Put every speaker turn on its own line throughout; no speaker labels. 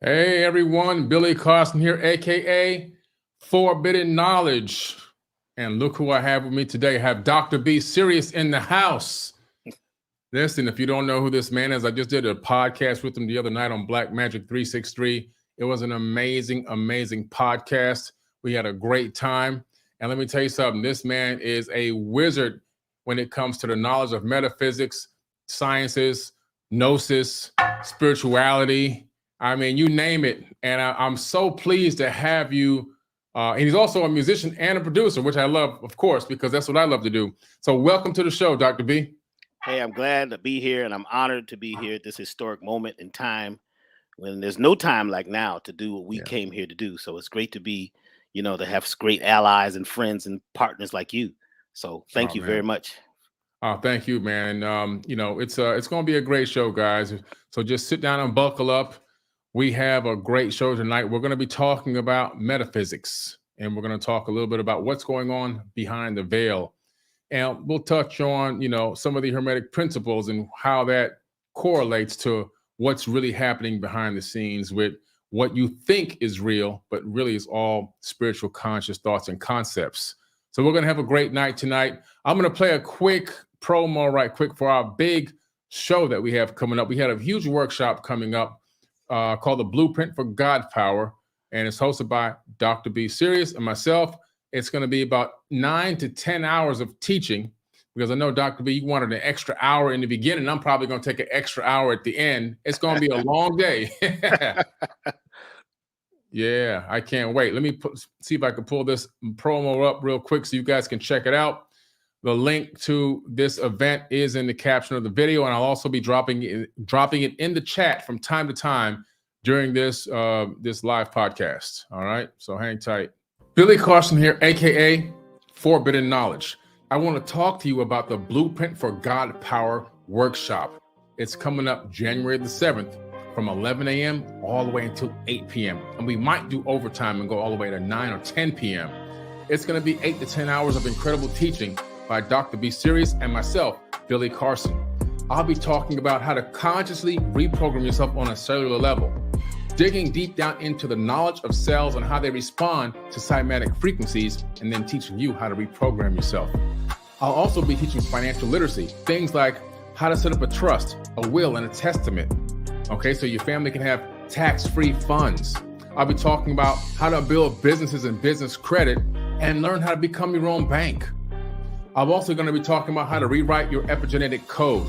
Hey everyone, Billy Carson here, aka Forbidden Knowledge. And look who I have with me today. I have Dr. B Siruis in the house. Listen, if you don't know who this man is, I just did a podcast with him the other night on Black Magic 363. It was an amazing, amazing podcast. We had a great time. And let me tell you something, this man is a wizard when it comes to the knowledge of metaphysics, sciences, gnosis, spirituality. I mean, you name it. And I'm so pleased to have you. And he's also a musician and a producer, which I love, of course, because that's what I love to do. So welcome to the show, Dr. B.
Hey, I'm glad to be here, and I'm honored to be here at this historic moment in time when there's no time like now to do what we came here to do. So it's great to be, to have great allies and friends and partners like you. So thank you very much.
Thank you, man. And, it's going to be a great show, guys. So just sit down and buckle up. We have a great show tonight. We're going to be talking about metaphysics, and we're going to talk a little bit about what's going on behind the veil. And we'll touch on, some of the Hermetic principles and how that correlates to what's really happening behind the scenes with what you think is real, but really is all spiritual conscious thoughts and concepts. So we're going to have a great night tonight. I'm going to play a quick promo right quick for our big show that we have coming up. We had a huge workshop coming up called The Blueprint for God Power, and it's hosted by Dr. B Siruis and myself. It's going to be about 9 to 10 hours of teaching, because I know, Dr. B, you wanted an extra hour in the beginning. I'm probably going to take an extra hour at the end. It's going to be a long day. Yeah, I can't wait. Let me see if I can pull this promo up real quick so you guys can check it out. The link to this event is in the caption of the video, and I'll also be dropping it in the chat from time to time during this live podcast. All right, so hang tight. Billy Carson here, aka Forbidden Knowledge. I want to talk to you about the Blueprint for God Power workshop. It's coming up January the 7th from 11 a.m. all the way until 8 p.m. And we might do overtime and go all the way to 9 or 10 p.m. It's going to be 8 to 10 hours of incredible teaching by Dr. B Siruis and myself, Billy Carson. I'll be talking about how to consciously reprogram yourself on a cellular level, digging deep down into the knowledge of cells and how they respond to cymatic frequencies, and then teaching you how to reprogram yourself. I'll also be teaching financial literacy, things like how to set up a trust, a will, and a testament. Okay, so your family can have tax-free funds. I'll be talking about how to build businesses and business credit and learn how to become your own bank. I'm also going to be talking about how to rewrite your epigenetic code,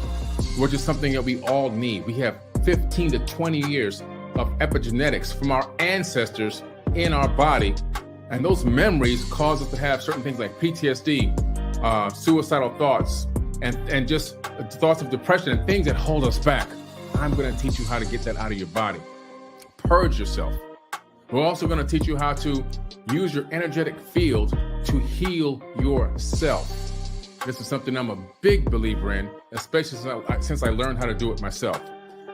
which is something that we all need. We have 15 to 20 years of epigenetics from our ancestors in our body, and those memories cause us to have certain things like PTSD, suicidal thoughts, and just thoughts of depression and things that hold us back. I'm going to teach you how to get that out of your body. Purge yourself. We're also going to teach you how to use your energetic field to heal yourself. This is something I'm a big believer in, especially since I learned how to do it myself.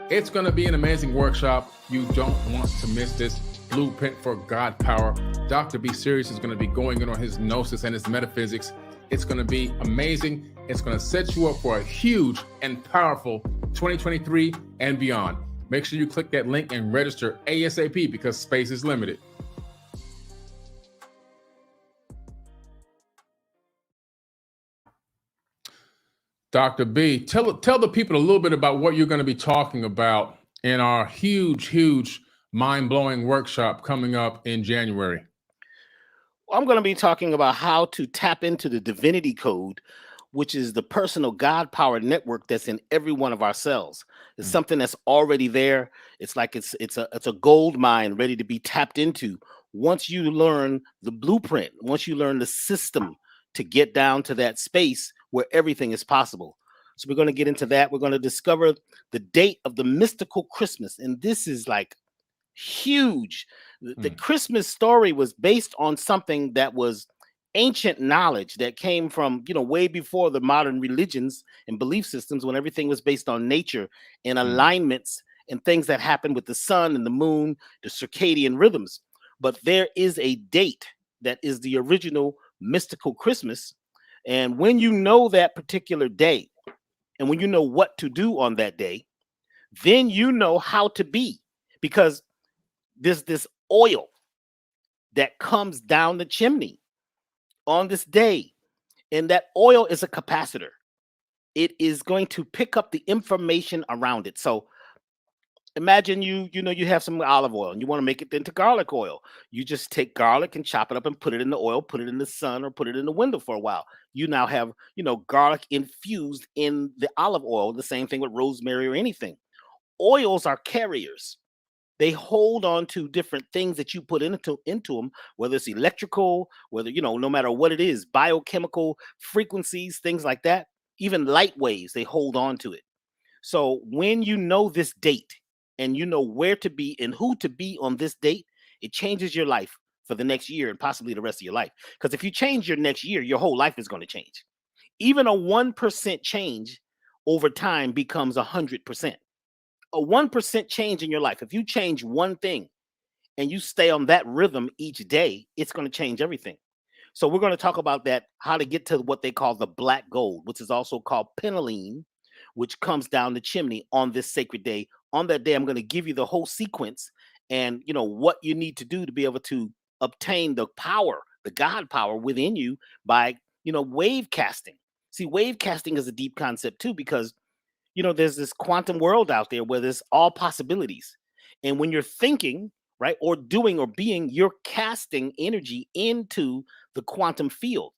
It's going to be an amazing workshop. You don't want to miss this Blueprint for God Power. Dr. B Siruis is going to be going in on his gnosis and his metaphysics. It's going to be amazing. It's going to set you up for a huge and powerful 2023 and beyond. Make sure you click that link and register ASAP because space is limited. Dr. B, tell the people a little bit about what you're going to be talking about in our huge, mind-blowing workshop coming up in January.
Well, I'm going to be talking about how to tap into the divinity code, which is the personal God power network that's in every one of our cells. It's something that's already there. It's like it's a gold mine ready to be tapped into. Once you learn the blueprint, once you learn the system to get down to that space where everything is possible. So we're going to get into that. We're going to discover the date of the mystical Christmas. And this is like huge. The Christmas story was based on something that was ancient knowledge that came from, way before the modern religions and belief systems, when everything was based on nature and alignments and things that happen with the sun and the moon, the circadian rhythms. But there is a date that is the original mystical Christmas. And when you know that particular day, and when you know what to do on that day, then you know how to be. Because there's this oil that comes down the chimney on this day, and that oil is a capacitor. It is going to pick up the information around it. So imagine you have some olive oil and you want to make it into garlic oil. You just take garlic and chop it up and put it in the oil, put it in the sun, or put it in the window for a while. You now have, garlic infused in the olive oil. The same thing with rosemary or anything. Oils are carriers. They hold on to different things that you put into them, whether it's electrical, whether, no matter what it is, biochemical frequencies, things like that, even light waves, they hold on to it. So when you know this date and you know where to be and who to be on this date, it changes your life for the next year and possibly the rest of your life. Because if you change your next year, your whole life is going to change. Even a 1% change over time becomes 100%. A 1% change in your life, if you change one thing and you stay on that rhythm each day, it's going to change everything. So we're going to talk about that, how to get to what they call the black gold, which is also called penoline, which comes down the chimney on this sacred day. On that day, I'm going to give you the whole sequence and, what you need to do to be able to obtain the power, the God power within you by, wave casting. See, wave casting is a deep concept too, because there's this quantum world out there where there's all possibilities. And when you're thinking, right, or doing or being, you're casting energy into the quantum field.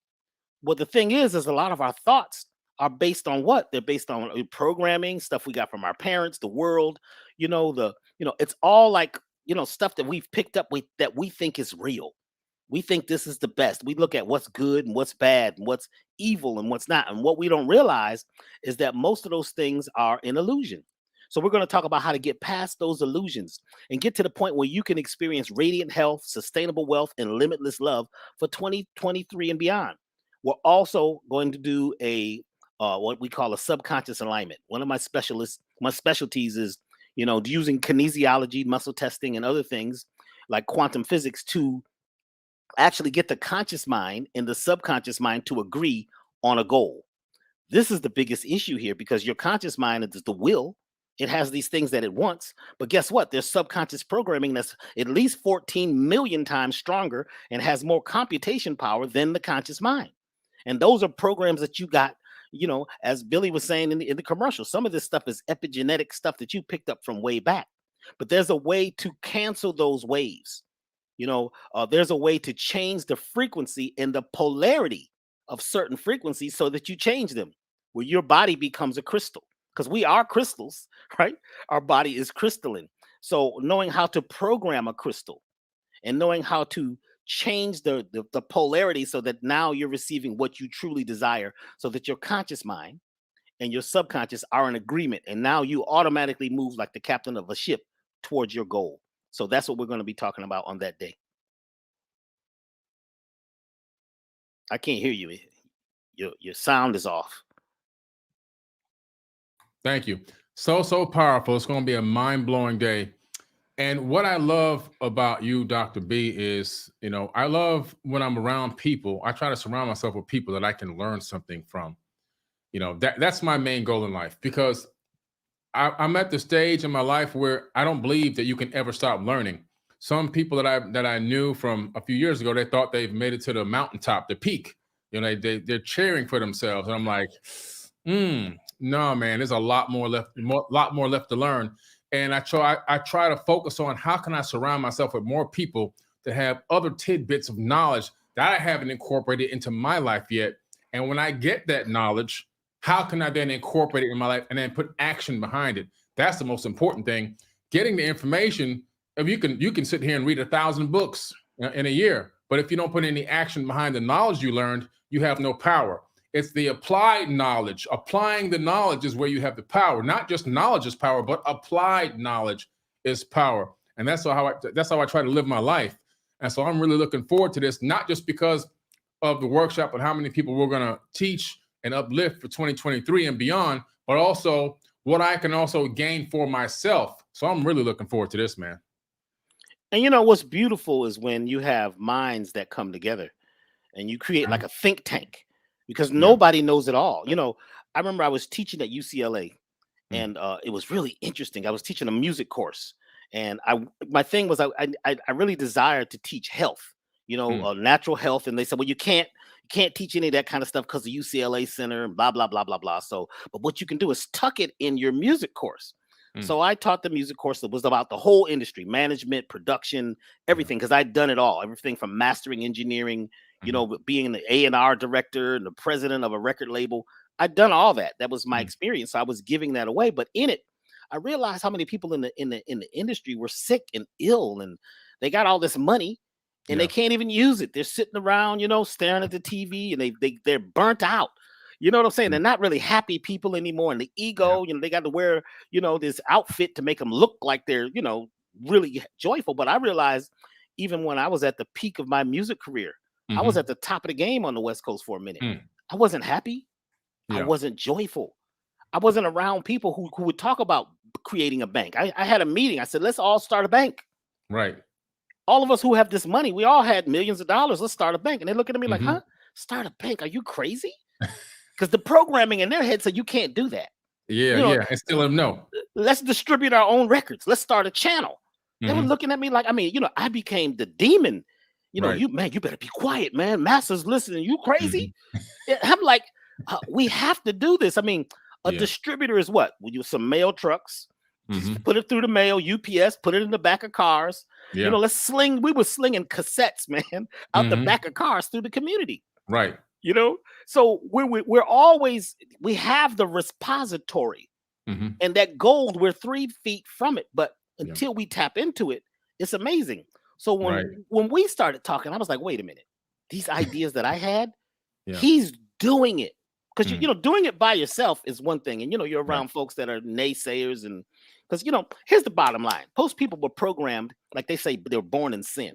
Well, the thing is a lot of our thoughts are based on what? They're based on programming, stuff we got from our parents, the world, it's all like, stuff that we've picked up with that we think is real. We think this is the best. We look at what's good and what's bad and what's evil and what's not. And what we don't realize is that most of those things are an illusion. So we're going to talk about how to get past those illusions and get to the point where you can experience radiant health, sustainable wealth, and limitless love for 2023 and beyond. We're also going to do a what we call a subconscious alignment. One of my specialties is, using kinesiology, muscle testing, and other things like quantum physics to actually get the conscious mind and the subconscious mind to agree on a goal. This is the biggest issue here, because your conscious mind is the will. It has these things that it wants, but guess what? There's subconscious programming that's at least 14 million times stronger and has more computation power than the conscious mind. And those are programs that you got, as Billy was saying in the commercial. Some of this stuff is epigenetic stuff that you picked up from way back, but there's a way to cancel those waves. There's a way to change the frequency and the polarity of certain frequencies so that you change them, where your body becomes a crystal, because we are crystals, right? Our body is crystalline. So knowing how to program a crystal and knowing how to change the polarity so that now you're receiving what you truly desire, so that your conscious mind and your subconscious are in agreement. And now you automatically move like the captain of a ship towards your goal. So that's what we're going to be talking about on that day. I can't hear you. Your sound is off.
Thank you. So powerful. It's going to be a mind-blowing day. And what I love about you, Dr. B, is, I love when I'm around people, I try to surround myself with people that I can learn something from. That's my main goal in life, because I'm at the stage in my life where I don't believe that you can ever stop learning. Some people that I knew from a few years ago, they thought they've made it to the mountaintop, the peak. They're cheering for themselves, and I'm like, no, man, there's a lot more left to learn. And I try to focus on how can I surround myself with more people that have other tidbits of knowledge that I haven't incorporated into my life yet. And when I get that knowledge, how can I then incorporate it in my life and then put action behind it? That's the most important thing. Getting the information, if you can sit here and read 1,000 books in a year, but if you don't put any action behind the knowledge you learned, you have no power. It's the applied knowledge. Applying the knowledge is where you have the power. Not just knowledge is power, but applied knowledge is power. And that's how I try to live my life. And so I'm really looking forward to this, not just because of the workshop and how many people we're going to teach and uplift for 2023 and beyond, but also what I can also gain for myself. So I'm really looking forward to this, man.
And what's beautiful is when you have minds that come together and you create like a think tank, because nobody knows it all. I remember I was teaching at UCLA, and it was really interesting. I was teaching a music course, And my thing was I really desired to teach health, natural health. And they said, well, you can't teach any of that kind of stuff because the UCLA Center and blah, blah, blah, blah, blah. So, but what you can do is tuck it in your music course. So I taught the music course that was about the whole industry, management, production, everything, because I'd done it all, everything from mastering engineering, being the A&R director and the president of a record label. I'd done all that. That was my experience. So I was giving that away. But in it, I realized how many people in the industry were sick and ill, and they got all this money and they can't even use it. They're sitting around, staring at the TV, and they're burnt out. You know what I'm saying? They're not really happy people anymore. And the ego, they got to wear, this outfit to make them look like they're, really joyful. But I realized even when I was at the peak of my music career, I was at the top of the game on the West Coast for a minute. I wasn't happy. I wasn't joyful. I wasn't around people who would talk about creating a bank. I had a meeting. I said, let's all start a bank.
Right.
All of us who have this money, we all had millions of dollars. Let's start a bank. And they look at me like, huh? Start a bank? Are you crazy? Because the programming in their head said you can't do that.
Yeah. And still no.
Let's distribute our own records. Let's start a channel. They were looking at me like, I became the demon. You better be quiet, man. Master's listening. You crazy? I'm like, we have to do this. A distributor is what? We use some mail trucks, just put it through the mail, UPS, put it in the back of cars. We were slinging cassettes, man, out the back of cars through the community.
Right.
So we're always, we have the repository and that gold, we're 3 feet from it. But until we tap into it, it's amazing. So when we started talking, I was like, wait a minute, these ideas that I had, he's doing it. Because, doing it by yourself is one thing. And, you're around folks that are naysayers. And because, here's the bottom line. Most people were programmed, like they say, they were born in sin.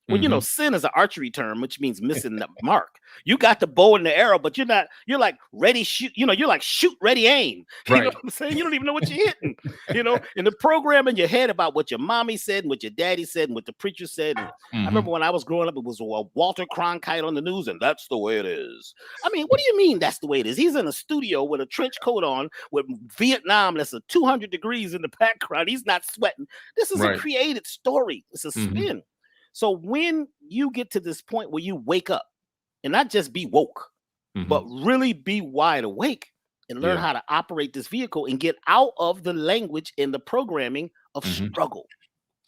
Well, sin is an archery term, which means missing the mark. You got the bow and the arrow, but you're like ready, shoot, you're like shoot, ready, aim. You know what I'm saying? You don't even know what you're hitting, and the program in your head about what your mommy said and what your daddy said and what the preacher said. And I remember when I was growing up, it was Walter Cronkite on the news, and that's the way it is. What do you mean that's the way it is? He's in a studio with a trench coat on with Vietnam. That's 200 degrees in the background. He's not sweating. This is a created story. It's a spin. So when you get to this point where you wake up and not just be woke, but really be wide awake and learn how to operate this vehicle and get out of the language and the programming of struggle.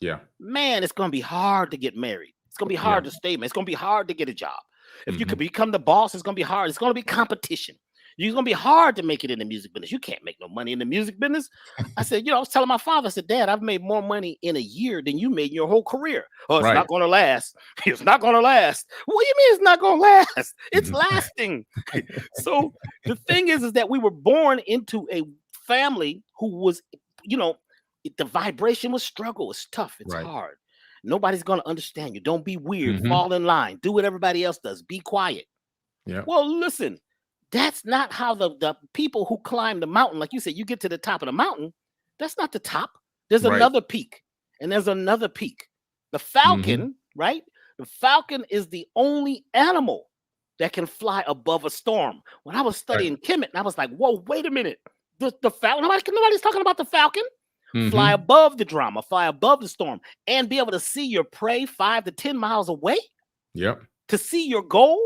Yeah, man, it's going to be hard to get married. It's going to be hard to stay, man. It's going to be hard to get a job. If you could become the boss, it's going to be hard. It's going to be competition. It's going to be hard to make it in the music business. You can't make no money in the music business. I said, I was telling my father, I said, Dad, I've made more money in a year than you made in your whole career. Oh, it's not going to last. It's not going to last. What do you mean it's not going to last? It's lasting. So the thing is that we were born into a family who was, the vibration was struggle. It's tough. It's hard. Nobody's going to understand you. Don't be weird. Fall in line. Do what everybody else does. Be quiet. Yeah. Well, listen. That's not how the people who climb the mountain, like you said, you get to the top of the mountain. That's not the top. There's another peak, and there's another peak. The falcon, right? The falcon is the only animal that can fly above a storm. When I was studying Kemet, I was like, whoa, wait a minute. The falcon, nobody's talking about the falcon. Fly above the drama, fly above the storm, and be able to see your prey 5 to 10 miles away. Yep. To see your goal.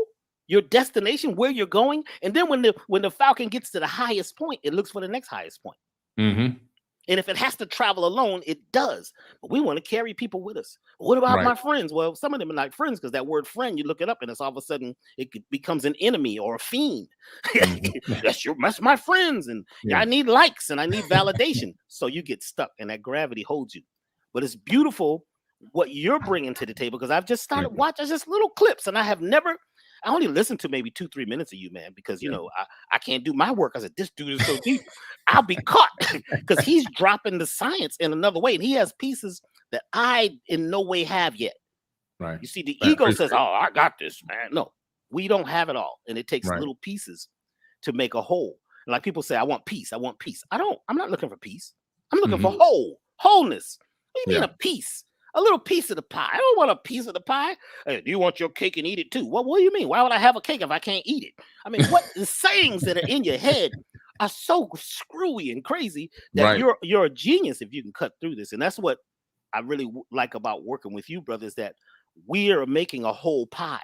Your destination, where you're going, and then when the falcon gets to the highest point, it looks for the next highest point. And if it has to travel alone, it does. But we want to carry people with us. What about my friends? Well, some of them are not friends because that word "friend" you look it up, and it's all of a sudden it becomes an enemy or a fiend. That's my friends, and I need likes and I need validation. So you get stuck, and that gravity holds you. But it's beautiful what you're bringing to the table because I've just started watching just little clips, and I only listened to maybe 2-3 minutes of you, man, because, I can't do my work. I said, this dude is so deep. I'll be caught because he's dropping the science in another way. And he has pieces that I in no way have yet. Right. You see, the ego says, oh, I got this, man. No, we don't have it all. And it takes little pieces to make a whole. And like people say, I want peace. I want peace. I'm not looking for peace. I'm looking for wholeness. What do you mean a piece? A little piece of the pie. I don't want a piece of the pie. Hey, do you want your cake and eat it too? What do you mean? Why would I have a cake if I can't eat it? What the sayings that are in your head are so screwy and crazy that you're a genius if you can cut through this. And that's what I really like about working with you, brother, is that we are making a whole pie.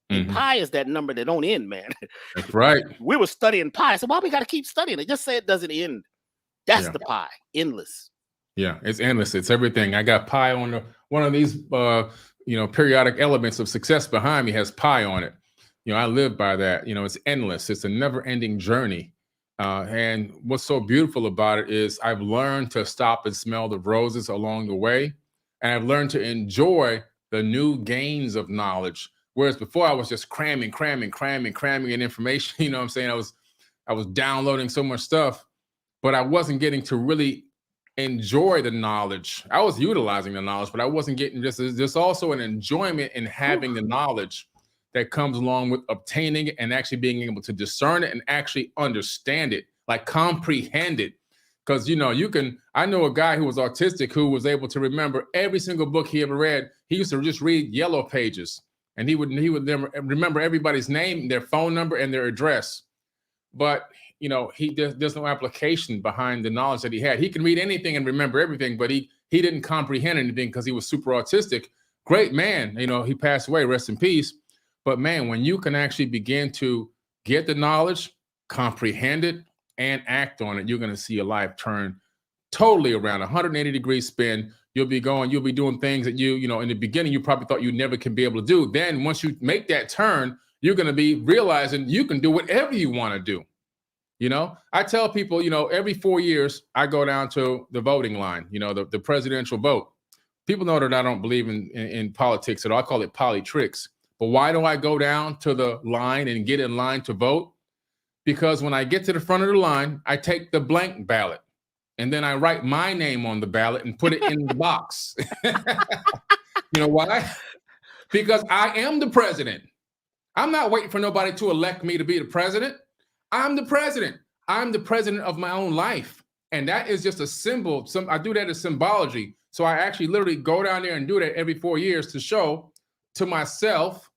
And pi is that number that don't end, man.
That's right.
We were studying pi. So why we got to keep studying it? Just say it doesn't end. That's the pie. Endless.
Yeah, it's endless. It's everything. I got pi on one of these periodic elements of success behind me has pi on it. I live by that. It's endless. It's a never-ending journey. And what's so beautiful about it is I've learned to stop and smell the roses along the way. And I've learned to enjoy the new gains of knowledge. Whereas before I was just cramming in information. You know what I'm saying? I was downloading so much stuff, but I wasn't getting to really enjoy the knowledge. I was utilizing the knowledge, but I wasn't getting there's also an enjoyment in having the knowledge that comes along with obtaining it and actually being able to discern it and actually understand it, like comprehend it. Because I know a guy who was autistic who was able to remember every single book he ever read. He used to just read yellow pages, and he would remember everybody's name, their phone number, and their address. But there's no application behind the knowledge that he had. He can read anything and remember everything, but he didn't comprehend anything because he was super autistic. Great man, he passed away, rest in peace. But man, when you can actually begin to get the knowledge, comprehend it, and act on it, you're going to see your life turn totally around, 180-degree spin. You'll be doing things that in the beginning, you probably thought you never can be able to do. Then once you make that turn, you're going to be realizing you can do whatever you want to do. I tell people, every 4 years, I go down to the voting line, the presidential vote. People know that I don't believe in politics at all. I call it politics. But why do I go down to the line and get in line to vote? Because when I get to the front of the line, I take the blank ballot and then I write my name on the ballot and put it in the box. You know why? Because I am the president. I'm not waiting for nobody to elect me to be the president. I'm the president. I'm the president of my own life. And that is just a symbol. I do that as symbology. So I actually literally go down there and do that every 4 years to show to myself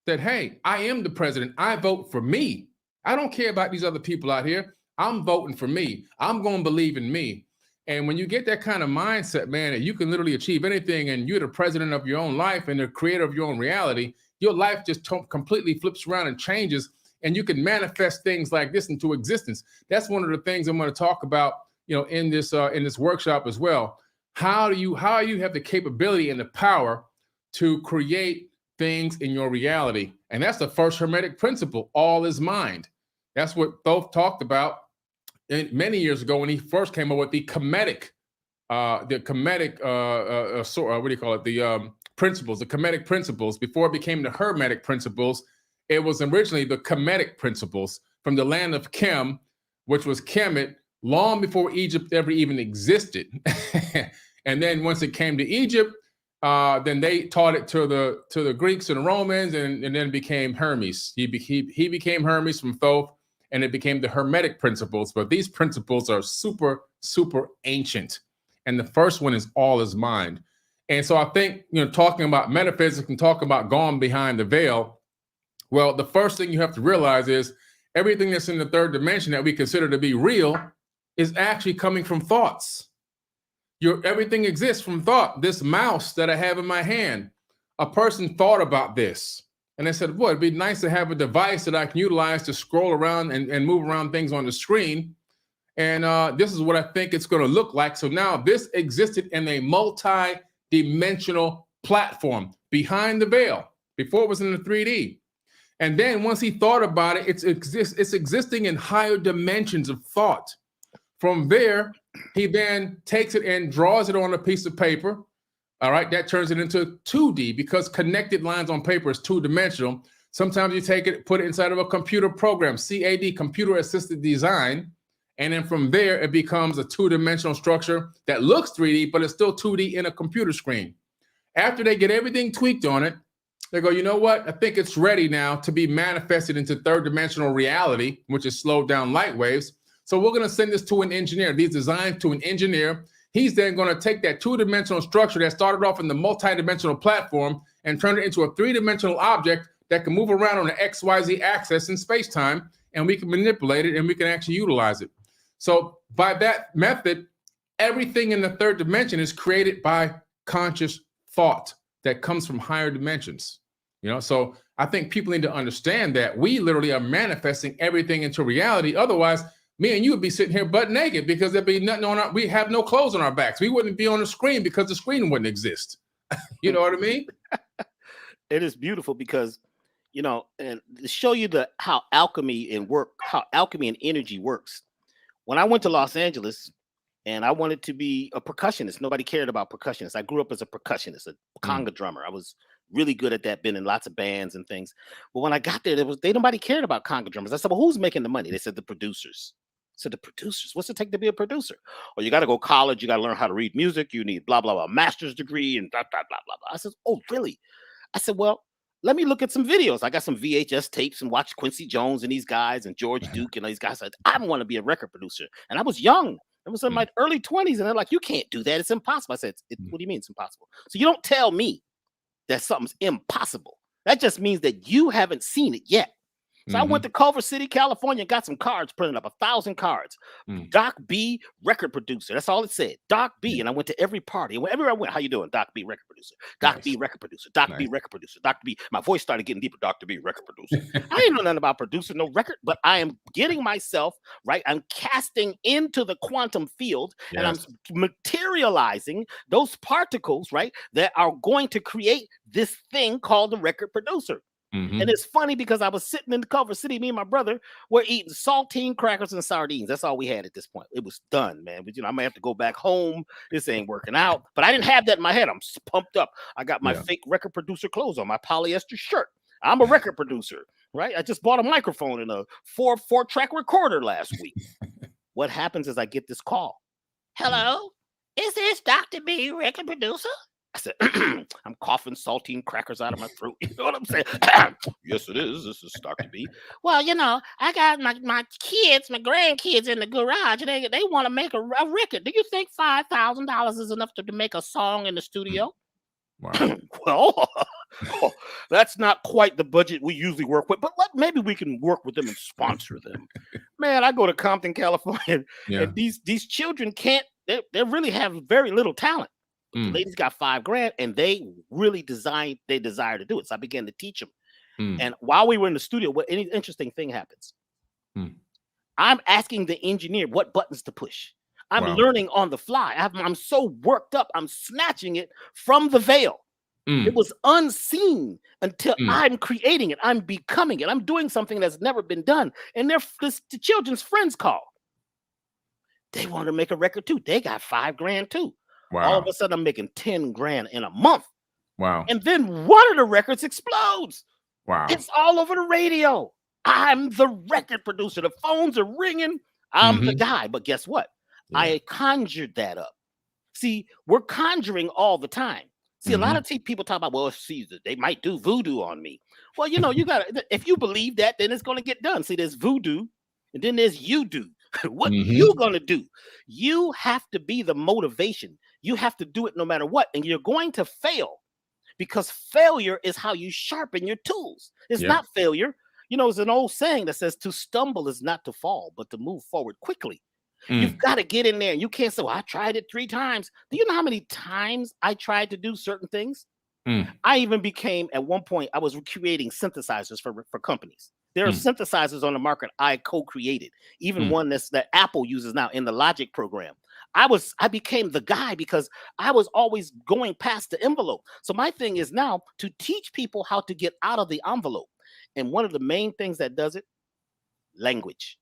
that, hey, I am the president. I vote for me. I don't care about these other people out here. I'm voting for me. I'm going to believe in me. And when you get that kind of mindset, man, that you can literally achieve anything and you're the president of your own life and the creator of your own reality, your life just completely flips around and changes. And you can manifest things like this into existence. That's one of the things I'm going to talk about, in this workshop as well. How you have the capability and the power to create things in your reality. And that's the first Hermetic principle. All is mind. That's what Thoth talked about many years ago when he first came up with the Kemetic, principles, the Kemetic principles. Before it became the Hermetic principles, it was originally the Kemetic principles from the land of Kem, which was Kemet, long before Egypt ever even existed. And then once it came to Egypt, then they taught it to the Greeks and the Romans, and then became Hermes. He became Hermes from Thoth, and it became the Hermetic principles. But these principles are super, super ancient. And the first one is all is mind. And so I think, talking about metaphysics and talking about going behind the veil, well, the first thing you have to realize is everything that's in the third dimension that we consider to be real is actually coming from thoughts. Everything exists from thought. This mouse that I have in my hand, a person thought about this. And they said, well, it'd be nice to have a device that I can utilize to scroll around and move around things on the screen. And this is what I think it's going to look like. So now this existed in a multi-dimensional platform behind the veil. Before it was in the 3D. And then once he thought about it, it's existing in higher dimensions of thought. From there, he then takes it and draws it on a piece of paper. All right, that turns it into 2D because connected lines on paper is two-dimensional. Sometimes you take it, put it inside of a computer program, CAD, computer-assisted design. And then from there, it becomes a two-dimensional structure that looks 3D, but it's still 2D in a computer screen. After they get everything tweaked on it, they go, you know what? I think it's ready now to be manifested into third-dimensional reality, which is slowed down light waves. So we're going to send this to an engineer, these designs to an engineer. He's then going to take that two-dimensional structure that started off in the multi-dimensional platform and turn it into a three-dimensional object that can move around on the XYZ axis in space-time, and we can manipulate it and we can actually utilize it. So by that method, everything in the third dimension is created by conscious thought that comes from higher dimensions. You know, so I think people need to understand that we literally are manifesting everything into reality. Otherwise, me and you would be sitting here butt naked because there'd be nothing on our, we have no clothes on our backs. We wouldn't be on the screen because the screen wouldn't exist. You know what I mean?
It is beautiful because, you know, and to show you how alchemy and energy works. When I went to Los Angeles and I wanted to be a percussionist, nobody cared about percussionists. I grew up as a percussionist, a conga drummer. I was really good at that, been in lots of bands and things. But when I got there, nobody cared about conga drummers. I said, well, who's making the money? They said the producers. I said, the producers, what's it take to be a producer? Well, you got to go to college. You got to learn how to read music. You need blah, blah, blah, master's degree and blah, blah, blah, blah, blah. I said, oh, really? I said, well, let me look at some videos. I got some VHS tapes and watch Quincy Jones and these guys and George Duke and these guys. I said, I want to be a record producer. And I was young. I was in my early 20s. And they're like, you can't do that. It's impossible. I said, what do you mean it's impossible? So you don't tell me that something's impossible. That just means that you haven't seen it yet. So I went to Culver City, California, got some cards printed up, 1,000 cards. Doc B, record producer. That's all it said. Doc B. And I went to every party. Everywhere I went, how you doing? Doc B, record producer. Doc B, record producer. Doc B, record producer. Dr. B. My voice started getting deeper. Dr. B, record producer. I ain't know nothing about producing no record, but I am getting myself, right? I'm casting into the quantum field and I'm materializing those particles, right? That are going to create this thing called the record producer. And it's funny because I was sitting in Culver City, me and my brother were eating saltine crackers and sardines. That's all we had at this point. It was done, man. But, you know, I may have to go back home. This ain't working out. But I didn't have that in my head. I'm pumped up. I got my fake record producer clothes on, my polyester shirt. I'm a record producer, right? I just bought a microphone and a four-track recorder last week. What happens is I get this call. Hello, is this Dr. B, record producer? I said, I'm coughing saltine crackers out of my throat. You know what I'm saying? Yes, it is. This is Dr. B. Well, you know, I got my kids, my grandkids in the garage, and they want to make a record. Do you think $5,000 is enough to make a song in the studio? Wow. Well, that's not quite the budget we usually work with, but maybe we can work with them and sponsor them. Man, I go to Compton, California, and these children can't, they really have very little talent. The ladies got $5,000 and they really desire to do it. So I began to teach them. And while we were in the studio, any interesting thing happens. I'm asking the engineer what buttons to push. I'm learning on the fly. I'm so worked up. I'm snatching it from the veil. It was unseen until I'm creating it. I'm becoming it. I'm doing something that's never been done. And the children's friends call. They want to make a record too. They got $5,000 too. Wow. All of a sudden, I'm making $10,000 in a month. Wow. And then one of the records explodes. Wow. It's all over the radio. I'm the record producer. The phones are ringing. I'm the guy. But guess what? I conjured that up. See, we're conjuring all the time. See, a lot of people talk about, well, see, they might do voodoo on me. Well, you know, you got to, if you believe that, then it's going to get done. See, there's voodoo and then there's you do. What you going to do? You have to be the motivation. You have to do it no matter what. And you're going to fail because failure is how you sharpen your tools. It's not failure. You know, there's an old saying that says to stumble is not to fall, but to move forward quickly. You've got to get in there. You can't say, well, I tried it 3 times. Do you know how many times I tried to do certain things? I even became, at one point, I was creating synthesizers for companies. There are synthesizers on the market I co-created, even one that Apple uses now in the Logic program. I became the guy because I was always going past the envelope. So my thing is now to teach people how to get out of the envelope. And one of the main things that does it, language.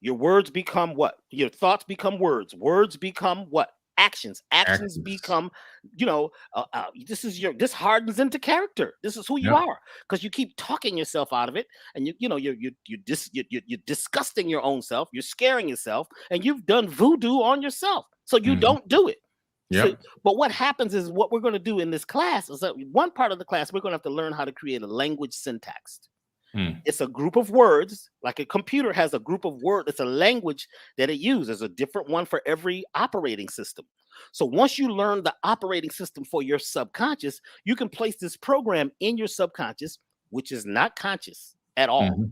Your words become what? Your thoughts become words. Words become what? Actions. Actions become, you know, this hardens into character. This is who you are because you keep talking yourself out of it, and you're disgusting your own self. You're scaring yourself, and you've done voodoo on yourself, so you don't do it. So, but what happens is what we're going to do in this class is that one part of the class we're going to have to learn how to create a language syntax. It's a group of words, like a computer has a group of words. It's a language that it uses. There's a different one for every operating system. So once you learn the operating system for your subconscious, you can place this program in your subconscious, which is not conscious at all.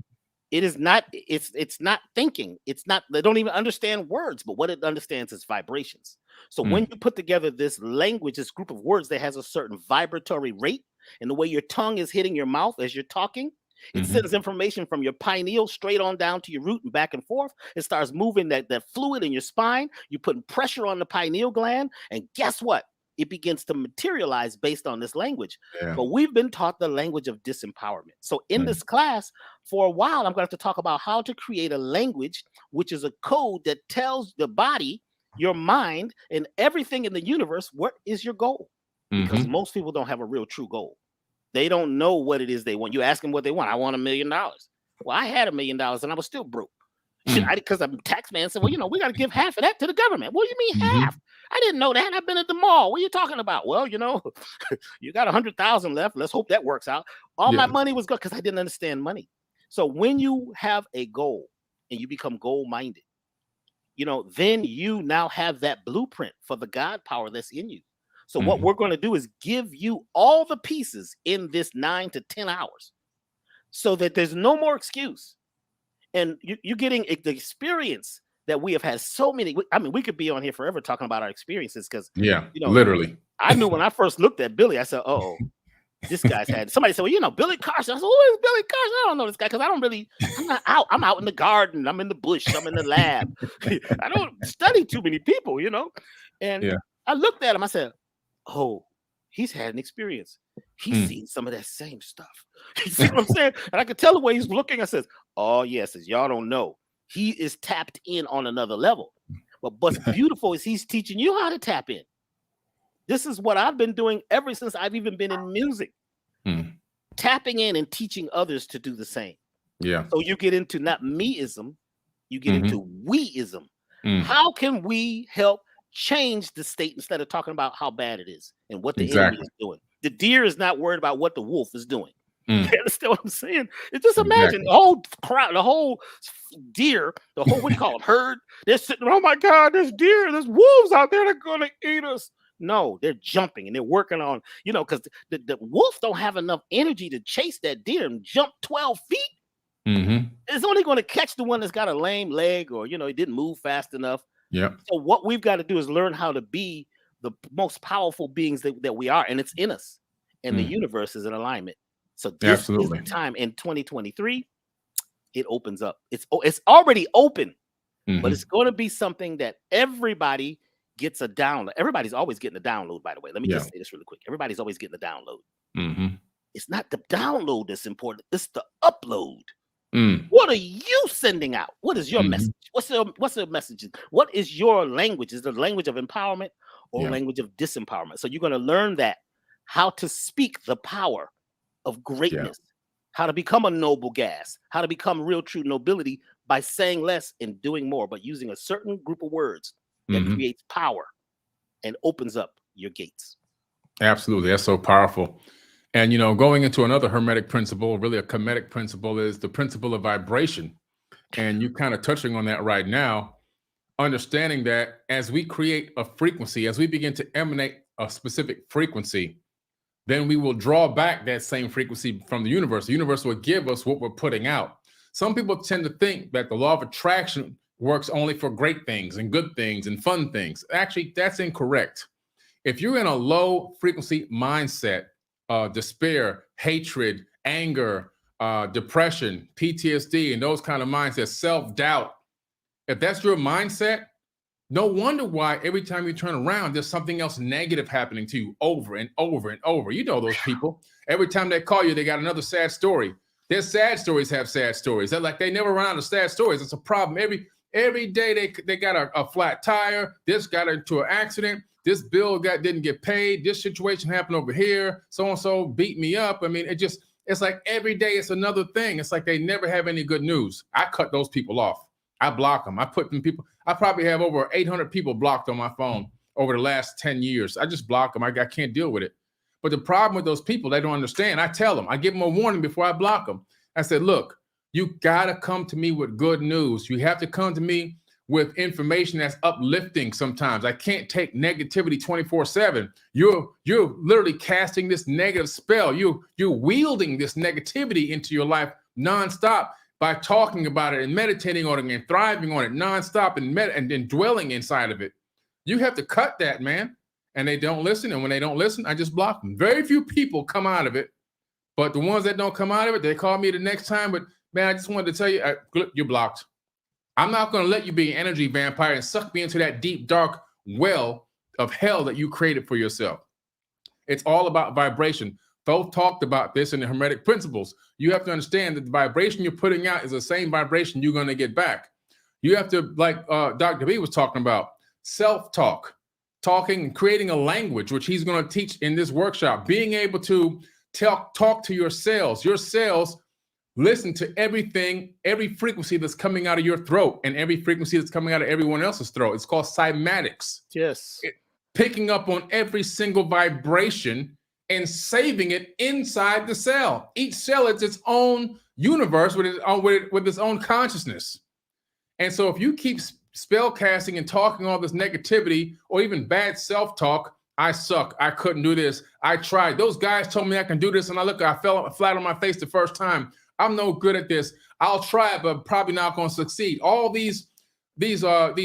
It is not, it's not thinking. It's not, they don't even understand words, but what it understands is vibrations. So when you put together this language, this group of words that has a certain vibratory rate, and the way your tongue is hitting your mouth as you're talking, it sends information from your pineal straight on down to your root and back and forth. It starts moving that fluid in your spine. You're putting pressure on the pineal gland, and guess what? It begins to materialize based on this language.
Yeah.
But we've been taught the language of disempowerment. So in this class, for a while, I'm going to have to talk about how to create a language, which is a code that tells the body, your mind, and everything in the universe, what is your goal? Because most people don't have a real true goal. They don't know what it is they want. You ask them what they want. I want $1 million. Well, I had $1 million and I was still broke. Because I'm a tax man said, well, you know, we got to give half of that to the government. What do you mean half? I didn't know that. I've been at the mall. What are you talking about? Well, you know, you got 100,000 left. Let's hope that works out. All my money was good because I didn't understand money. So when you have a goal and you become goal-minded, you know, then you now have that blueprint for the God power that's in you. So what we're going to do is give you all the pieces in this 9 to 10 hours so that there's no more excuse. And you're getting the experience that we have had so many. I mean, we could be on here forever talking about our experiences because, you know, literally. I knew when I first looked at Billy, I said, oh, this guy's had. Somebody said, well, you know, Billy Carson. I said, who is Billy Carson? I don't know this guy because I'm not out. I'm out in the garden. I'm in the bush. I'm in the lab. I don't study too many people, you know. And I looked at him. I said, oh, he's had an experience. He's seen some of that same stuff. You see what I'm saying? And I could tell the way he's looking. I says, oh, yes, as y'all don't know, he is tapped in on another level. But what's beautiful is he's teaching you how to tap in. This is what I've been doing ever since I've even been in music. Tapping in and teaching others to do the same. Yeah. So you get into not meism, you get into weism. How can we help change the state instead of talking about how bad it is and what the enemy is doing? The deer is not worried about what the wolf is doing. You understand what I'm saying? It's just imagine the whole crowd, the whole deer, the whole, what do you call them, herd? They're sitting, oh my God, there's deer, there's wolves out there that are going to eat us. No, they're jumping and they're working on, you know, because the wolf don't have enough energy to chase that deer and jump 12 feet. It's only going to catch the one that's got a lame leg or, you know, it didn't move fast enough. Yeah. So what we've got to do is learn how to be the most powerful beings that we are, and it's in us, and the universe is in alignment. So this is the time in 2023. It opens up. It's already open, but it's going to be something that everybody gets a download. Everybody's always getting a download, by the way. Let me just say this really quick. Everybody's always getting a download. It's not the download that's important. It's the upload. What are you sending out? What is your message? What's the message? What is your language? Is it the language of empowerment or language of disempowerment? So you're going to learn that, how to speak the power of greatness, how to become a noble gas, how to become real true nobility by saying less and doing more, but using a certain group of words that creates power and opens up your gates.
Absolutely. That's so powerful. And, you know, going into another hermetic principle, really a Kemetic principle, is the principle of vibration. And you kind of touching on that right now, understanding that as we create a frequency, as we begin to emanate a specific frequency, then we will draw back that same frequency from the universe. The universe will give us what we're putting out. Some people tend to think that the law of attraction works only for great things and good things and fun things. Actually, that's incorrect. If you're in a low frequency mindset, despair, hatred, anger, depression, PTSD, and those kind of mindsets, self-doubt, if that's your mindset, no wonder why every time you turn around, there's something else negative happening to you over and over and over. You know those people. Every time they call you, they got another sad story. Their sad stories have sad stories. They're like, they never run out of sad stories. It's a problem. Every day they got a flat tire. This got into an accident. This bill didn't get paid. This situation happened over here. So-and-so beat me up. I mean, it's like every day it's another thing. It's like they never have any good news. I cut those people off. I block them. I probably have over 800 people blocked on my phone over the last 10 years. I just block them. I can't deal with it. But the problem with those people, they don't understand. I tell them, I give them a warning before I block them. I said, look, you got to come to me with good news. You have to come to me with information that's uplifting sometimes. I can't take negativity 24/7. You're literally casting this negative spell. You're wielding this negativity into your life nonstop. by talking about it and meditating on it and thriving on it nonstop and dwelling inside of it. You have to cut that, man. And they don't listen. And when they don't listen, I just block them. Very few people come out of it. But the ones that don't come out of it, they call me the next time. But man, I just wanted to tell you, you're blocked. I'm not going to let you be an energy vampire and suck me into that deep, dark well of hell that you created for yourself. It's all about vibration. Both talked about this in the Hermetic principles. You have to understand that the vibration you're putting out is the same vibration you're going to get back. You have to, like Dr. B was talking about, self-talk, talking and creating a language, which he's going to teach in this workshop, being able to talk to your cells. Your cells listen to everything, every frequency that's coming out of your throat and every frequency that's coming out of everyone else's throat. It's called cymatics.
Yes.
Picking up on every single vibration and saving it inside the cell. Each cell is its own universe with its own consciousness. And so if you keep spell casting and talking all this negativity or even bad self-talk, I suck, I couldn't do this, I tried, those guys told me I can do this, and I fell flat on my face the first time, I'm no good at this, I'll try, but probably not going to succeed. All these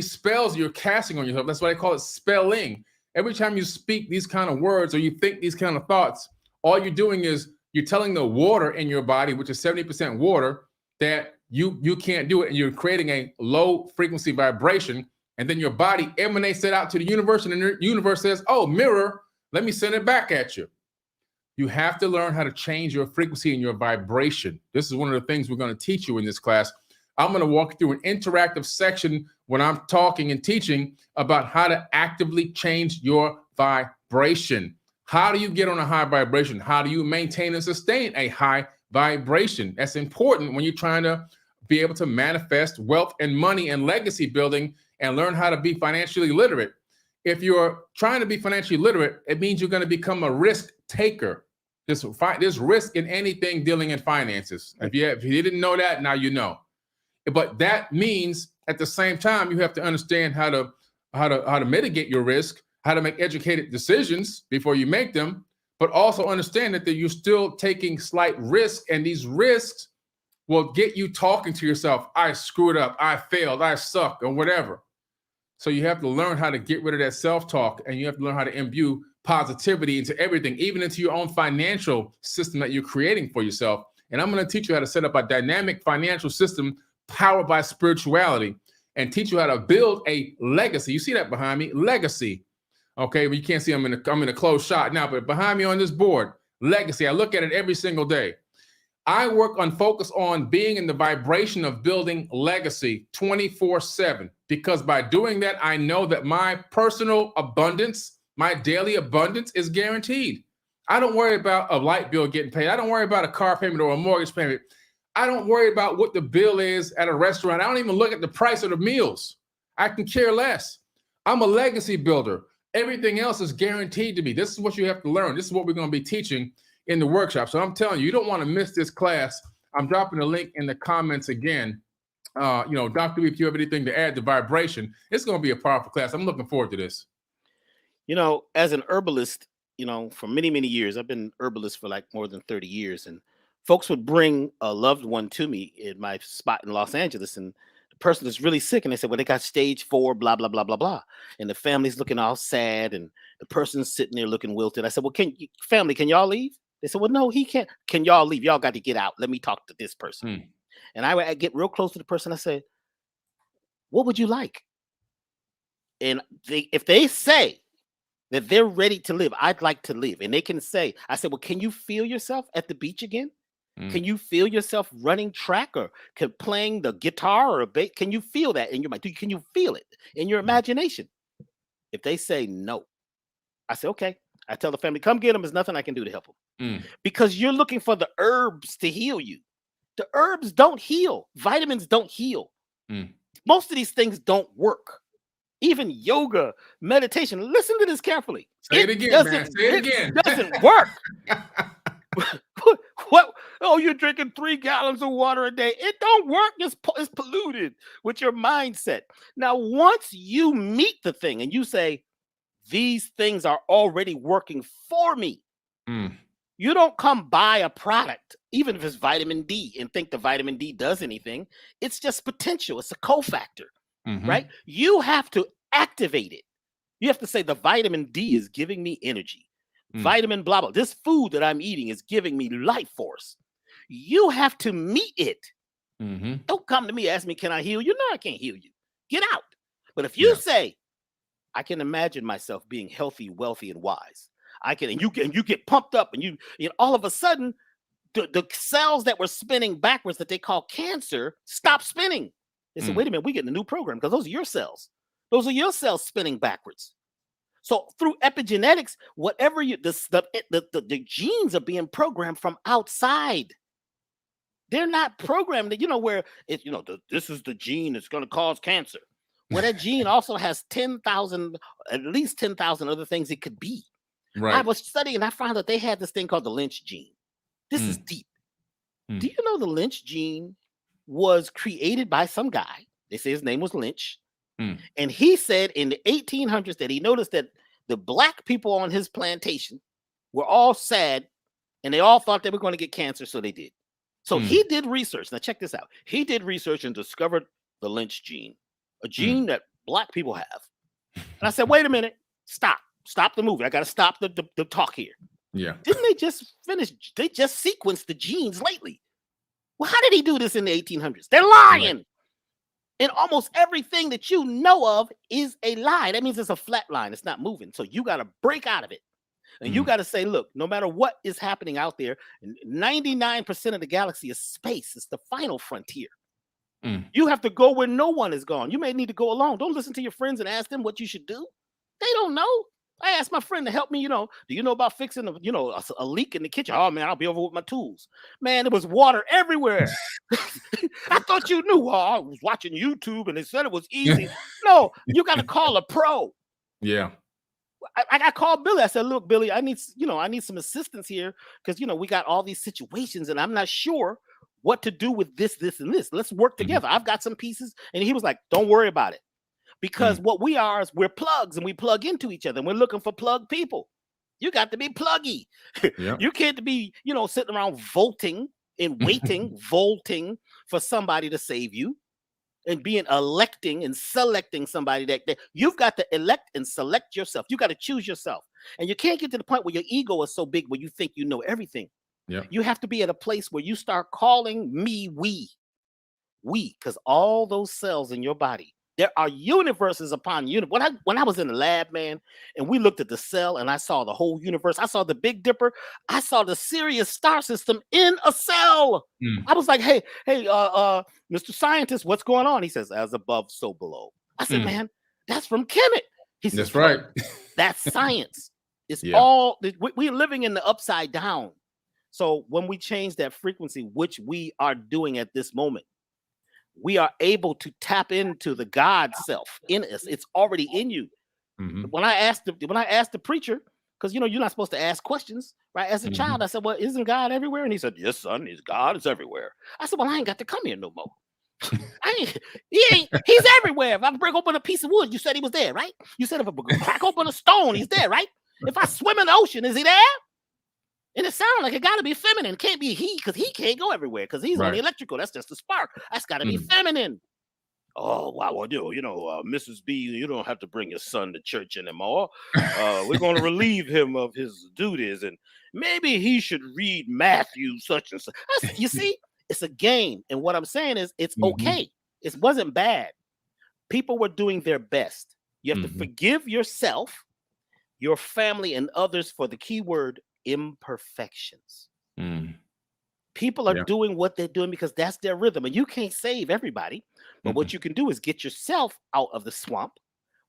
spells you're casting on yourself, that's why they call it spelling. Every time you speak these kind of words or you think these kind of thoughts, all you're doing is you're telling the water in your body, which is 70% water, that you can't do it, and you're creating a low frequency vibration, and then your body emanates it out to the universe, and the universe says, oh, mirror, let me send it back at you. You have to learn how to change your frequency and your vibration. This is one of the things we're going to teach you in this class. I'm going to walk you through an interactive section when I'm talking and teaching about how to actively change your vibration. How do you get on a high vibration? How do you maintain and sustain a high vibration? That's important when you're trying to be able to manifest wealth and money and legacy building and learn how to be financially literate. If you're trying to be financially literate, it means you're going to become a risk taker. There's risk in anything dealing in finances. If you didn't know that, now you know. But that means at the same time, you have to understand how to mitigate your risk, how to make educated decisions before you make them, but also understand that you're still taking slight risk, and these risks will get you talking to yourself, I screwed up, I failed, I suck, or whatever. So you have to learn how to get rid of that self-talk, and you have to learn how to imbue positivity into everything, even into your own financial system that you're creating for yourself. And I'm going to teach you how to set up a dynamic financial system powered by spirituality, and teach you how to build a legacy. You see that behind me, legacy. Okay, but you can't see I'm in a closed shot now, but behind me on this board, legacy. I look at it every single day. I work on focus on being in the vibration of building legacy 24/7, because by doing that, I know that my personal abundance, my daily abundance is guaranteed. I don't worry about a light bill getting paid. I don't worry about a car payment or a mortgage payment. I don't worry about what the bill is at a restaurant. I don't even look at the price of the meals. I can care less. I'm a legacy builder. Everything else is guaranteed to me. This is what you have to learn. This is what we're going to be teaching in the workshop. So I'm telling you, you don't want to miss this class. I'm dropping a link in the comments again. Dr. B, if you have anything to add to vibration, it's going to be a powerful class. I'm looking forward to this.
As an herbalist, for many, many years, I've been herbalist for like more than 30 years. And folks would bring a loved one to me in my spot in Los Angeles, and the person is really sick, and they said, well, they got stage 4, blah, blah, blah, blah, blah. And the family's looking all sad, and the person's sitting there looking wilted. I said, well, family, can y'all leave? They said, well, no, he can't. Can y'all leave? Y'all got to get out. Let me talk to this person. And I would get real close to the person. I said, what would you like? And if they say that they're ready to live, I'd like to live. And they can say, I said, well, can you feel yourself at the beach again? Can you feel yourself running track or playing the guitar or a bass? Can you feel that in your mind? Can you feel it in your imagination? If they say no, I say, okay. I tell the family, come get them. There's nothing I can do to help them. Because you're looking for the herbs to heal you. The herbs don't heal. Vitamins don't heal. Most of these things don't work. Even yoga, meditation. Listen to this carefully.
Say it again, man. Say it again.
It doesn't work. What? Oh, you're drinking 3 gallons of water a day. It don't work. It's polluted with your mindset. Now, once you meet the thing and you say, these things are already working for me. You don't come buy a product even if it's vitamin D and think the vitamin D does anything, it's just potential. It's a cofactor, right? You have to activate it. You have to say the vitamin D is giving me energy. Vitamin blah, blah. This food that I'm eating is giving me life force. You have to meet it. Don't come to me, ask me, can I heal you? No, I can't heal you. Get out. But if you say, I can imagine myself being healthy, wealthy, and wise. I can, and you get pumped up, and you all of a sudden, the cells that were spinning backwards that they call cancer stop spinning. They said, wait a minute, we're getting a new program because those are your cells. Those are your cells spinning backwards. So through epigenetics, whatever the genes are being programmed from outside. They're not programmed, where it's, this is the gene that's going to cause cancer. Well, that gene also has 10,000, at least 10,000 other things it could be. Right. I was studying and I found that they had this thing called the Lynch gene. This is deep. Do you know the Lynch gene was created by some guy? They say his name was Lynch. And he said in the 1800s that he noticed that the black people on his plantation were all sad and they all thought they were going to get cancer. So they did. So he did research. Now check this out. He did research and discovered the Lynch gene, a gene that black people have. And I said, wait a minute, stop the movie. I got to stop the talk here. Yeah. Didn't they just finish? They just sequenced the genes lately. Well, how did he do this in the 1800s? They're lying. Right. And almost everything that you know of is a lie. That means it's a flat line. It's not moving. So you got to break out of it. And you got to say, look, no matter what is happening out there, 99% of the galaxy is space. It's the final frontier. You have to go where no one is gone. You may need to go alone. Don't listen to your friends and ask them what you should do. They don't know. I asked my friend to help me, do you know about fixing a leak in the kitchen? Oh man, I'll be over with my tools. Man, there was water everywhere. I thought you knew. Well, I was watching YouTube and they said it was easy. No, you got to call a pro. Yeah. I called Billy. I said, look, Billy, I need some assistance here because, we got all these situations and I'm not sure what to do with this, and this. Let's work together. I've got some pieces. And he was like, don't worry about it. Because what we are is we're plugs and we plug into each other and we're looking for plug people. You got to be pluggy. Yep. You can't be, sitting around volting and waiting, volting for somebody to save you. And electing and selecting somebody that you've got to elect and select yourself. You got to choose yourself. And you can't get to the point where your ego is so big where you think you know everything. Yeah. You have to be at a place where you start calling me we, because all those cells in your body, there are universes upon universe. When I was in the lab, man, and we looked at the cell and I saw the whole universe, I saw the Big Dipper, I saw the Sirius star system in a cell. I was like, hey, Mr. Scientist, what's going on? He says, as above, so below. I said, man, that's from Kemet. He says, that's right. That's science. It's all, we're living in the upside down. So when we change that frequency, which we are doing at this moment, we are able to tap into the God self in us. It's already in you. When I asked the preacher, because you're not supposed to ask questions, right? As a child, I said, well, isn't God everywhere? And he said, yes, son, God is everywhere. I said, well, I ain't got to come here no more. He's everywhere. If I break open a piece of wood, you said he was there, right? You said if I crack open a stone, he's there, right? If I swim in the ocean, is he there? And it sounds like it got to be feminine. It can't be he, because he can't go everywhere because he's only electrical. That's just a spark. That's got to be feminine. Oh, wow. Well, Mrs. B, you don't have to bring your son to church anymore. We're going to relieve him of his duties. And maybe he should read Matthew such and such. You see, it's a game. And what I'm saying is it's okay. It wasn't bad. People were doing their best. You have to forgive yourself, your family, and others for the key word imperfections. People are doing what they're doing because that's their rhythm, and you can't save everybody. But what you can do is get yourself out of the swamp,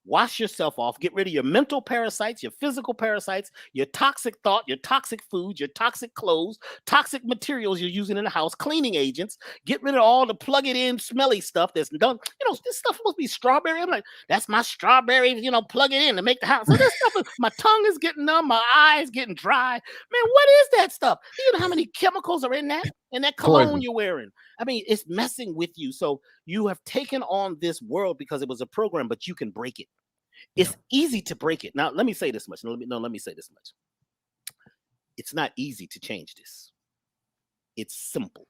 wash yourself off, get rid of your mental parasites, your physical parasites, your toxic thought, your toxic food, your toxic clothes, toxic materials you're using in the house, cleaning agents. Get rid of all the plug it in smelly stuff that's done. This stuff supposed to be strawberry. I'm like, that's my strawberry, plug it in to make the house. So this stuff, my tongue is getting numb, my eyes getting dry. Man, what is that stuff? Do you know how many chemicals are in that cologne you're wearing? I mean, it's messing with you. So you have taken on this world because it was a program, but you can break it. It's easy to break it. Now, let me say this much. Let me say this much. It's not easy to change this. It's simple.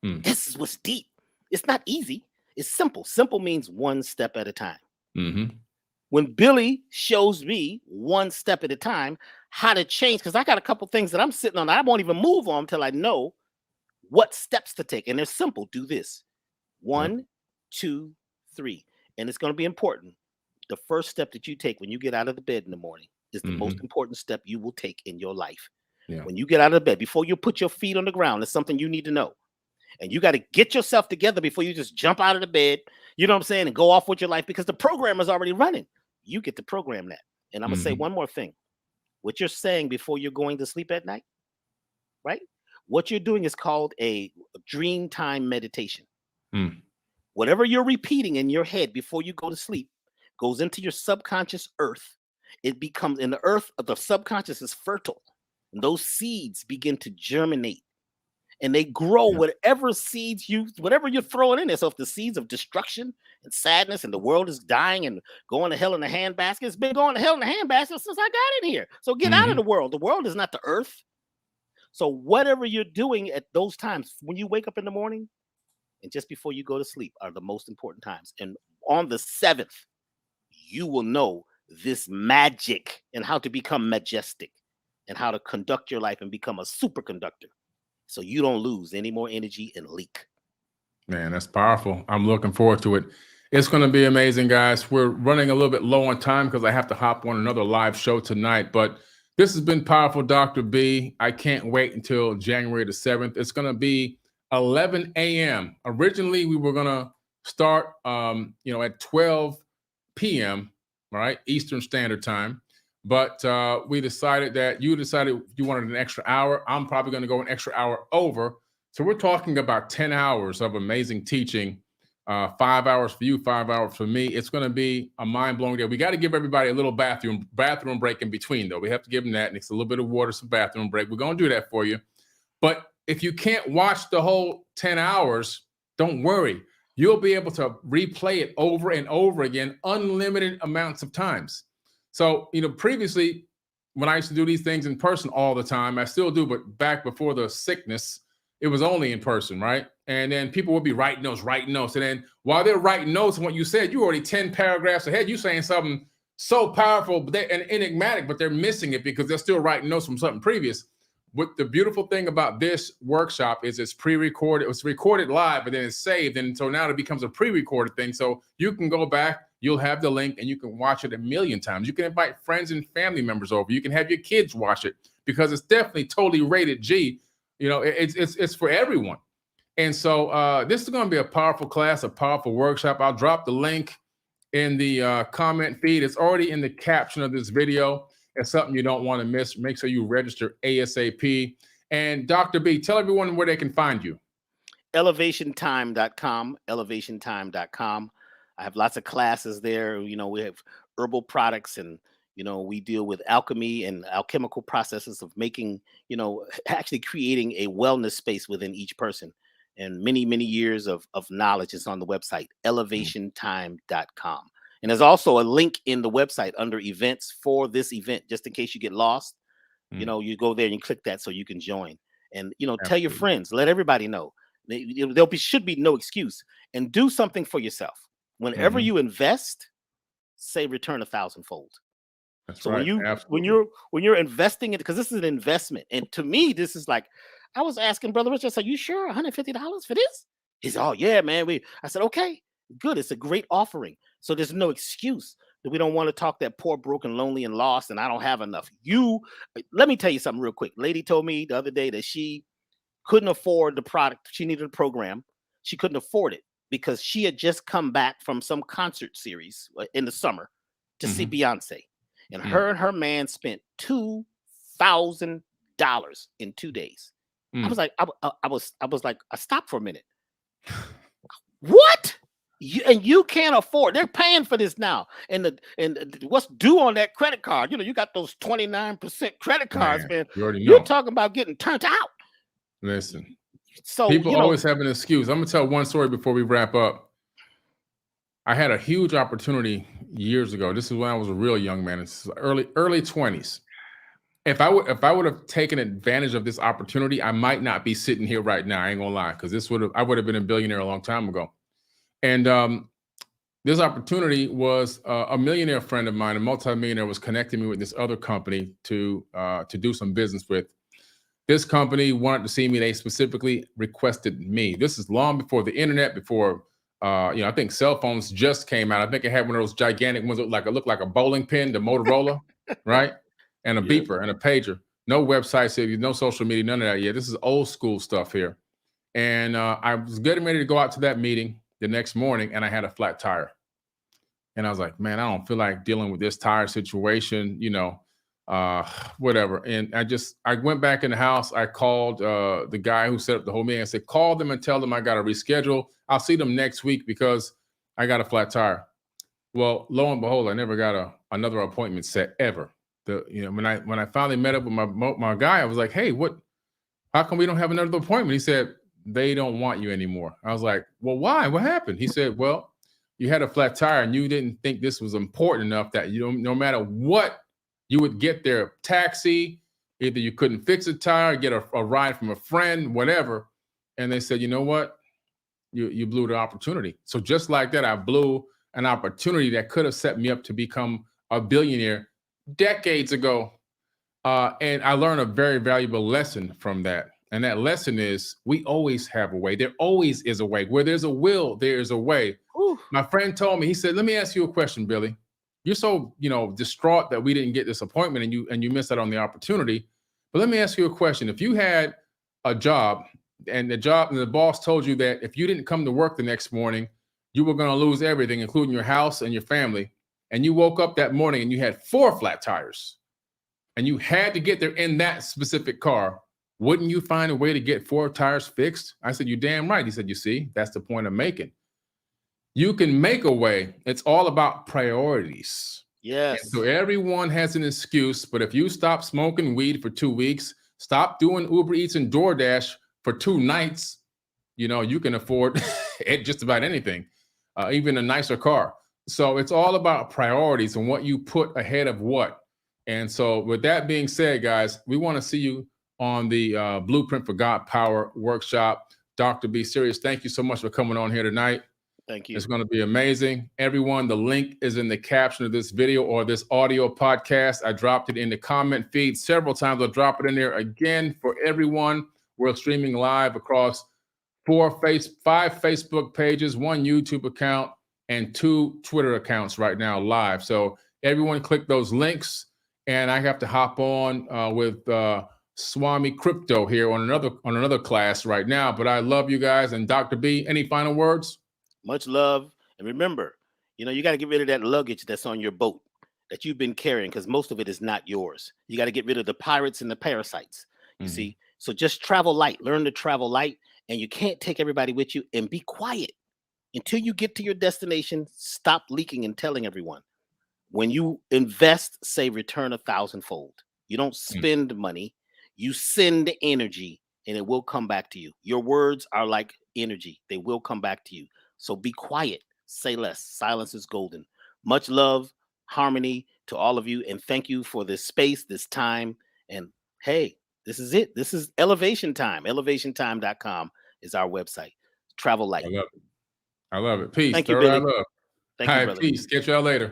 Mm.
This is what's deep. It's not easy. It's simple. Simple means one step at a time.
Mm-hmm.
When Billy shows me one step at a time how to change, because I got a couple things that I'm sitting on, I won't even move on until I know what steps to take. And they're simple. Do this. 1, 2, 3. And it's going to be important. The first step that you take when you get out of the bed in the morning is the most important step you will take in your life.
Yeah.
When you get out of bed, before you put your feet on the ground, it's something you need to know. And you got to get yourself together before you just jump out of the bed, you know what I'm saying, and go off with your life, because the program is already running. You get to program that. And I'm going to say one more thing. What you're saying before you're going to sleep at night, right? What you're doing is called a dream time meditation. Whatever you're repeating in your head before you go to sleep goes into your subconscious earth. It becomes, in the earth of the subconscious is fertile. And those seeds begin to germinate. And they grow whatever seeds whatever you're throwing in there. So if the seeds of destruction and sadness and the world is dying and going to hell in a handbasket, it's been going to hell in a handbasket since I got in here. So get out of the world. The world is not the earth. So whatever you're doing at those times, when you wake up in the morning and just before you go to sleep, are the most important times. And on the 7th, you will know this magic and how to become majestic and how to conduct your life and become a superconductor, so you don't lose any more energy and leak.
Man, that's powerful. I'm looking forward to it. It's going to be amazing, guys. We're running a little bit low on time because I have to hop on another live show tonight. But this has been powerful, Dr. B. I can't wait until January the 7th. It's going to be 11 a.m. Originally, we were going to start, at 12 p.m., right, Eastern Standard Time. But we decided that you decided you wanted an extra hour. I'm probably going to go an extra hour over. So we're talking about 10 hours of amazing teaching, 5 hours for you, 5 hours for me. It's going to be a mind-blowing day. We got to give everybody a little bathroom break in between, though. We have to give them that. And it's a little bit of water, some bathroom break. We're going to do that for you. But if you can't watch the whole 10 hours, don't worry. You'll be able to replay it over and over again, unlimited amounts of times. So, previously, when I used to do these things in person all the time, I still do, but back before the sickness, it was only in person, right? And then people would be writing notes. And then while they're writing notes on what you said, you're already 10 paragraphs ahead. You're saying something so powerful and enigmatic, but they're missing it because they're still writing notes from something previous. What the beautiful thing about this workshop is it's pre-recorded. It was recorded live, but then it's saved. And so now it becomes a pre-recorded thing. So you can go back, you'll have the link, and you can watch it a million times. You can invite friends and family members over. You can have your kids watch it because it's definitely totally rated G. It's for everyone. And so this is going to be a powerful class, a powerful workshop. I'll drop the link in the comment feed. It's already in the caption of this video. It's something you don't want to miss. Make sure you register ASAP. And Dr. B, tell everyone where they can find you.
Elevationtime.com, elevationtime.com. I have lots of classes there. We have herbal products, and, we deal with alchemy and alchemical processes of making, actually creating a wellness space within each person. And many, many years of knowledge is on the website, elevationtime.com. And there's also a link in the website under events for this event, just in case you get lost. You go there and you click that so you can join. And, tell your friends, let everybody know. Should be no excuse. And do something for yourself. Whenever you invest, say return 1,000-fold.
That's
so
right.
when you're investing it, because this is an investment. And to me, this is like, I was asking Brother Richard, are you sure $150 for this? He's, oh yeah, man. I said, okay, good. It's a great offering. So there's no excuse that we don't want to talk that poor, broken, lonely, and lost, and I don't have enough. Let me tell you something real quick. Lady told me the other day that she couldn't afford the product. She needed a program. She couldn't afford it because she had just come back from some concert series in the summer to see Beyonce. And her and her man spent $2,000 in 2 days. I was like, I stopped for a minute. What? You can't afford. They're paying for this now, and what's due on that credit card? You got those 29% credit cards, man. You're talking about getting turned out.
Listen,
so
people always have an excuse. I'm gonna tell one story before we wrap up. I had a huge opportunity years ago. This is when I was a real young man. It's early 20s, if I would have taken advantage of this opportunity, I might not be sitting here right now. I ain't gonna lie, because I would have been a billionaire a long time ago. And this opportunity was a millionaire friend of mine, a multimillionaire, was connecting me with this other company to do some business with. This company wanted to see me. They specifically requested me. This is long before the internet, before I think cell phones just came out. I think it had one of those gigantic ones that looked like a bowling pin, the Motorola, right? And a beeper and a pager. No websites, no social media, none of that. Yeah, this is old school stuff here. And I was getting ready to go out to that meeting the next morning, and I had a flat tire. And I was like, man, I don't feel like dealing with this tire situation, whatever. And I went back in the house. I called the guy who set up the whole meeting. I said, call them and tell them I got to reschedule. I'll see them next week because I got a flat tire. Well, lo and behold, I never got another appointment set ever. When I finally met up with my guy, I was like, hey, how come we don't have another appointment? He said, they don't want you anymore. I was like, well, why? What happened? He said, well, you had a flat tire and you didn't think this was important enough that no matter what, you would get their taxi. Either you couldn't fix a tire, get a ride from a friend, whatever. And they said, you know what? You blew the opportunity. So just like that, I blew an opportunity that could have set me up to become a billionaire decades ago. And I learned a very valuable lesson from that. And that lesson is we always have a way. There always is a way. Where there's a will, there is a way. Ooh. My friend told me, he said, let me ask you a question, Billy. You're so, distraught that we didn't get this appointment and you missed out on the opportunity. But let me ask you a question. If you had a job and the boss told you that if you didn't come to work the next morning, you were going to lose everything, including your house and your family. And you woke up that morning and you had 4 flat tires and you had to get there in that specific car, wouldn't you find a way to get 4 tires fixed? I said, you're damn right. He said, you see, that's the point I'm making. You can make a way. It's all about priorities.
Yes.
And so everyone has an excuse, but if you stop smoking weed for 2 weeks, stop doing Uber Eats and DoorDash for 2 nights, you can afford just about anything, even a nicer car. So it's all about priorities and what you put ahead of what. And so with that being said, guys, we want to see you on the Blueprint for God Power workshop. Dr. B. Siruis, thank you so much for coming on here tonight.
Thank you.
It's going to be amazing. Everyone, the link is in the caption of this video or this audio podcast. I dropped it in the comment feed several times. I'll drop it in there again for everyone. We're streaming live across 5 Facebook pages, 1 YouTube account, and 2 Twitter accounts right now live. So everyone click those links. And I have to hop on with Swami Crypto here on another class right now. But I love you guys. And Dr. B, any final words?
Much love. And remember, you got to get rid of that luggage that's on your boat that you've been carrying, because most of it is not yours. You got to get rid of the pirates and the parasites. You see? So just travel light. Learn to travel light. And you can't take everybody with you, and be quiet until you get to your destination. Stop leaking and telling everyone. When you invest, say return 1,000-fold. You don't spend money. You send energy, and it will come back to you. Your words are like energy. They will come back to you. So be quiet. Say less. Silence is golden. Much love, harmony to all of you. And thank you for this space, this time. And hey, this is it. This is Elevation Time. ElevationTime.com is our website. Travel light.
I love it. Peace.
Thank you, Billy.
Love.
Thank you, brother.
Peace. Catch y'all later.